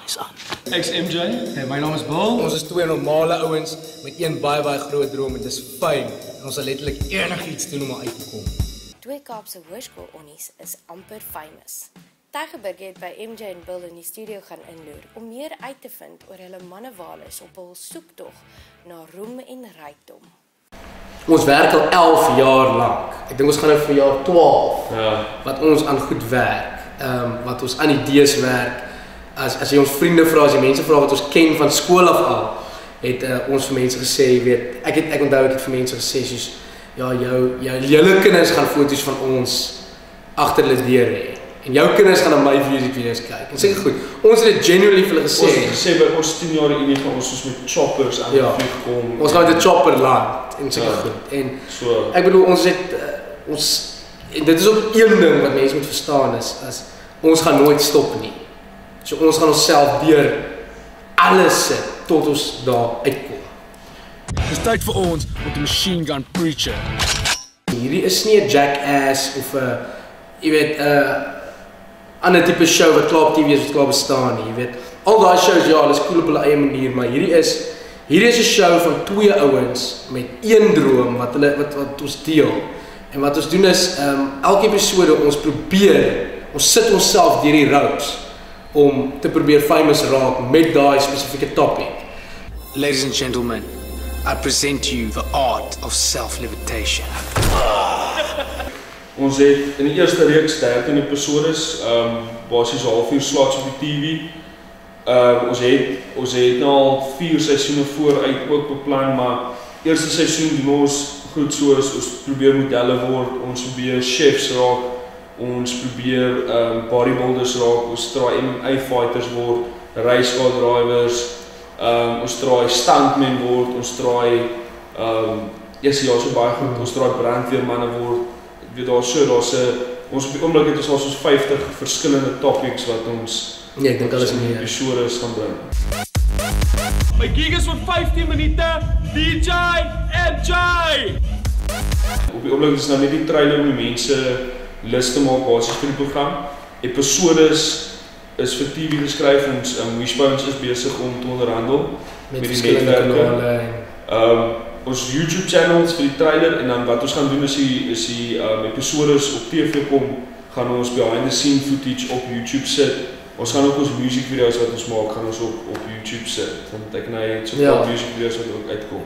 Hy's aan. Ek's MJ. Hey, my naam is Bill. Ons is twee normale ouens met een baie groot droom en dis fame. En ons sal letterlik enigiets doen om uit te kom. Twee Kaapse hoërskool-onnies is amper famous. Tygerberg het by MJ en Bill in die studio gaan inloer om meer uit te vind oor hulle mannewaardes op hul soektog na roem en rykdom. Ons werk al 11 jaar lank. Ek dink ons gaan nou vir jaar 12. Wat ons aan goed werk. Wat ons aan idees werk. As jy ons vriende vra, as jy mense vra wat ons ken van skool af al, het ons vir mense gesê, weet, ek onthou ek het vir mense gesê soos ja, julle kinders gaan foto's van ons agter hulle deur hê. En jou kinders gaan na my music video's kyk. En seker goed, ons het dit genuinely vir hulle gesê. Ons het gesê by ons 10 jaar unie gaan ons soos met choppers aan die vlieg kom. Ons gaan met 'n chopper land en seker goed. En so ek bedoel ons het en dit is ook een ding wat mense moet verstaan is as ons gaan nooit stop nie. So ons gaan onsself deur alles sit tot ons daar uitkom. Dis tyd vir ons om die Machine Gun Preacher. Hierdie is nie 'n Jackass of 'n jy weet 'n ander tipe show wat klaar op TV is wat klaar bestaan nie, jy weet. Al daai shows ja, hulle is cool op hulle eie manier, maar hierdie is 'n show van twee ouens met een droom wat ons deel. En wat ons doen is elke episode ons sit onsself deur die ropes om te probeer famous raak met daai spesifieke topic. Ladies and gentlemen, I present to you the art of self-levitation. Ons het in die eerste reeks 13 episodes, basies halfuur slots op die TV. Ons het nou al 4 seisoene vooruit ook beplan, maar eerste seisoen doen ons goed soos ons probeer modelle word, ons probeer chefs raak, ons probeer bodybuilders raak, ons traai MMA fighters word, race car drivers, ons traai stuntmen word, ons traai so baie goed, ons traai brandweermanne word. Ek weet ons op die oomblik het ons al soos 50 verskillende topics wat ons ek dink alles meer episodes gaan bring. My gig is vir 15 minute, DJ MJ! Op die oomblik is nou net die trailer om die mense lus te maak basies vir die program. Episodes is vir TV geskryf, ons Wishbones is besig om te onderhandel met die netwerke. Ons YouTube channels vir die trailer en dan wat ons gaan doen is die episodes op TV kom, gaan ons behind the scene footage op YouTube sit. Ons gaan ook ons music video's wat ons maak, gaan ons op YouTube sit. Want ek het so 'n music video's wat ook uitkom.